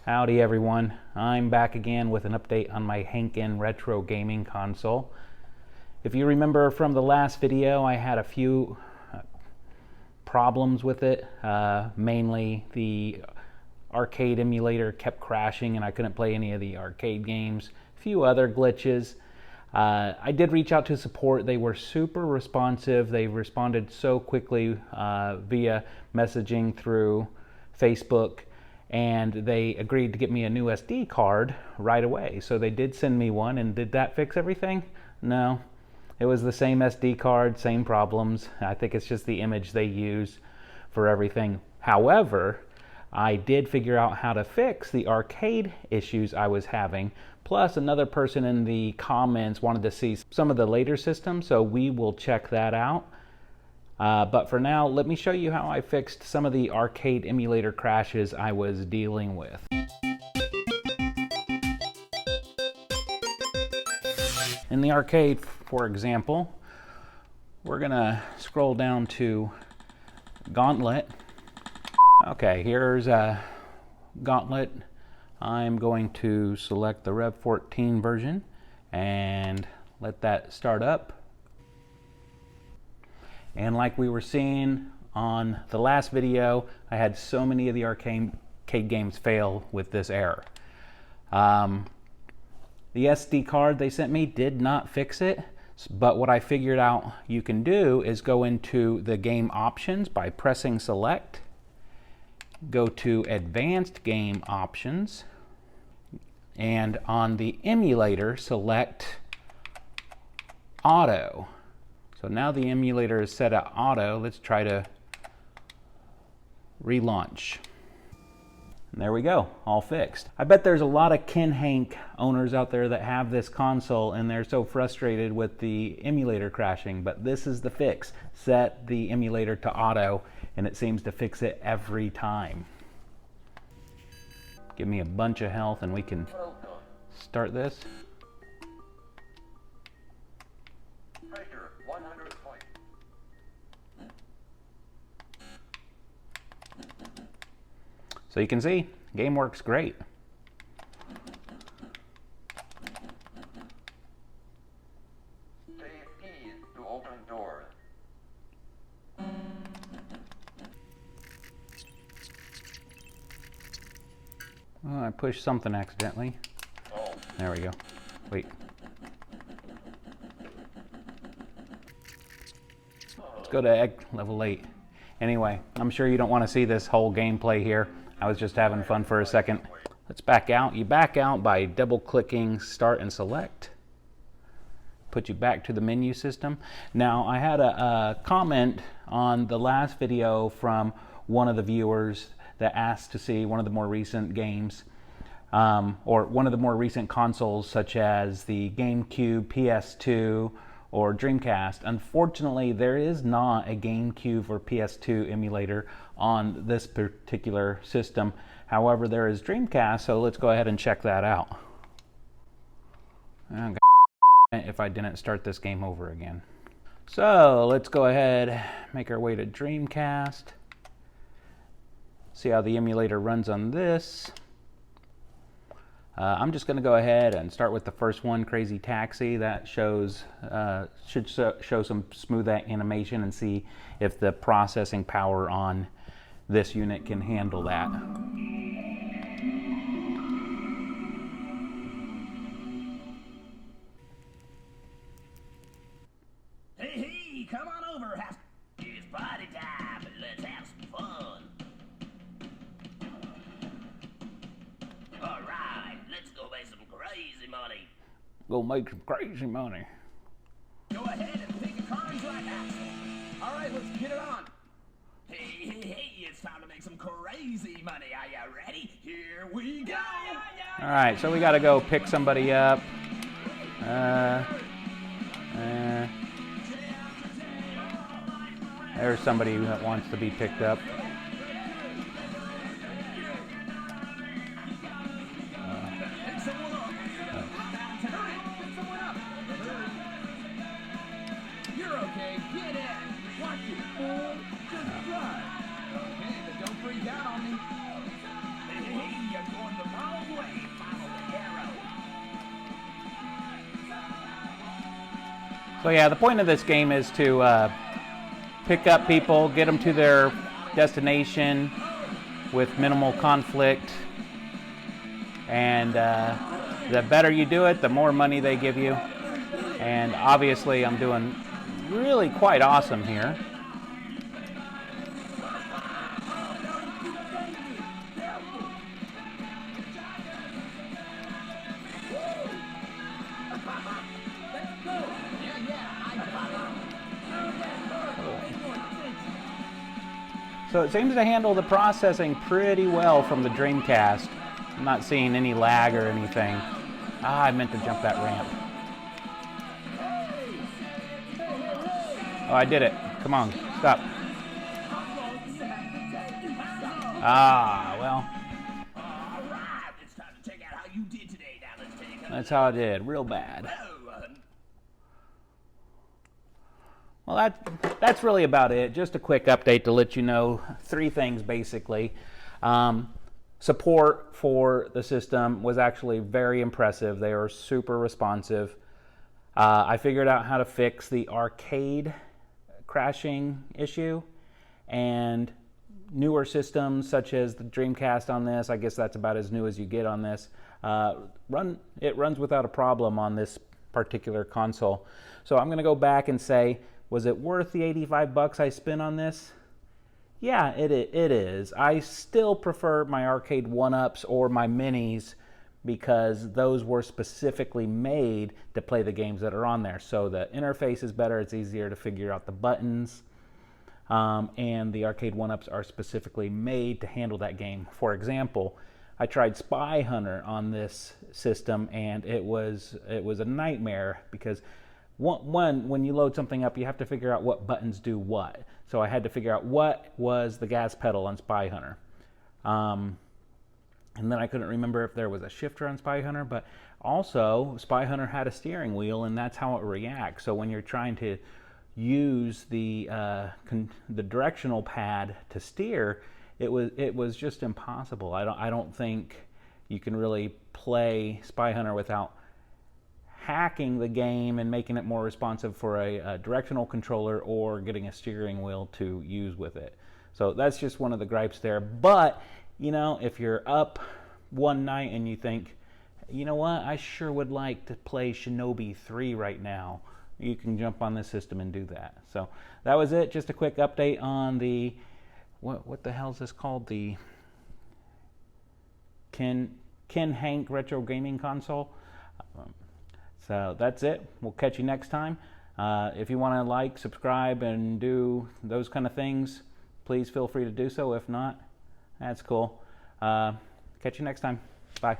Howdy everyone, I'm back again with an update on my KinHank retro gaming console. If you remember from the last video, I had a few problems with it. Mainly the arcade emulator kept crashing and I couldn't play any of the arcade games. A few other glitches. I did reach out to support. They were super responsive. They responded so quickly via messaging through Facebook. And they agreed to get me a new SD card right away. So they did send me one, and did that fix everything? No. It was the same SD card, same problems. I think it's just the image they use for everything. However, I did figure out how to fix the arcade issues I was having. Plus, another person in the comments wanted to see some of the later systems, so we will check that out. But for now, let me show you how I fixed some of the arcade emulator crashes I was dealing with. In the arcade, for example, we're gonna scroll down to Gauntlet. Okay, here's a Gauntlet. I'm going to select the Rev 14 version and let that start up. And like we were seeing on the last video, I had so many of the arcade games fail with this error. The SD card they sent me did not fix it, but what I figured out you can do is go into the game options by pressing select, go to advanced game options, and on the emulator select auto. So now the emulator is set at auto. Let's try to relaunch. And there we go, all fixed. I bet there's a lot of KinHank owners out there that have this console and they're so frustrated with the emulator crashing, but this is the fix. Set the emulator to auto and it seems to fix it every time. Give me a bunch of health and we can start this. So you can see, game works great. To open door. Oh, I pushed something accidentally. Oh. There we go. Wait. Let's go to egg level 8. Anyway, I'm sure you don't want to see this whole gameplay here. I was just having fun for a second. Let's back out. You back out by double clicking start and select. Put you back to the menu system. Now I had a comment on the last video from one of the viewers that asked to see one of the more recent games or one of the more recent consoles such as the GameCube, PS2, or Dreamcast. Unfortunately, there is not a GameCube or PS2 emulator on this particular system. However, there is Dreamcast, so let's go ahead and check that out. If I didn't start this game over again. So let's go ahead, make our way to Dreamcast. See how the emulator runs on this. I'm just going to go ahead and start with the first one, Crazy Taxi. That shows should show some smooth animation and see if the processing power on this unit can handle that. Hey, come on over. It's party time. Let's have some fun. All right, let's go make some crazy money. Go make some crazy money. Go ahead and pick a car and drive Axel. All right, let's get it on. Hey, it's time to make some crazy money. Are you ready? Here we go. All right, so we got to go pick somebody up. There's somebody that wants to be picked up. You're okay. Get in. Watch it, fool. Just drive. Okay, but don't freak out on me. Hey, you're going the So yeah, the point of this game is to pick up people, get them to their destination with minimal conflict, and the better you do it, the more money they give you. And obviously I'm doing really quite awesome here. So it seems to handle the processing pretty well from the Dreamcast. I'm not seeing any lag or anything. Ah, I meant to jump that ramp. Oh, I did it. Come on, stop. Ah, well. That's how I did, real bad. Well, that's really about it. Just a quick update to let you know 3 things basically. Support for the system was actually very impressive. They were super responsive. I figured out how to fix the arcade crashing issue, and newer systems such as the Dreamcast on this, I guess that's about as new as you get on this, it runs without a problem on this particular console. So I'm going to go back and say, was it worth the $85 I spent on this? Yeah, it is. I still prefer my arcade 1-ups or my minis because those were specifically made to play the games that are on there. So the interface is better, it's easier to figure out the buttons, and the arcade 1-ups are specifically made to handle that game. For example, I tried Spy Hunter on this system, and it was a nightmare because when you load something up, you have to figure out what buttons do what. So I had to figure out what was the gas pedal on Spy Hunter. And then I couldn't remember if there was a shifter on Spy Hunter, but also Spy Hunter had a steering wheel, and that's how it reacts. So when you're trying to use the directional pad to steer, it was just impossible. I don't think you can really play Spy Hunter without hacking the game and making it more responsive for a directional controller or getting a steering wheel to use with it. So that's just one of the gripes there. But, you know, if you're up one night and you think, you know what, I sure would like to play Shinobi 3 right now, you can jump on this system and do that. So that was it. Just a quick update on the, what the hell is this called? The KinHank retro gaming console. So that's it. We'll catch you next time. If you want to like, subscribe, and do those kind of things, please feel free to do so. If not, that's cool. Catch you next time. Bye.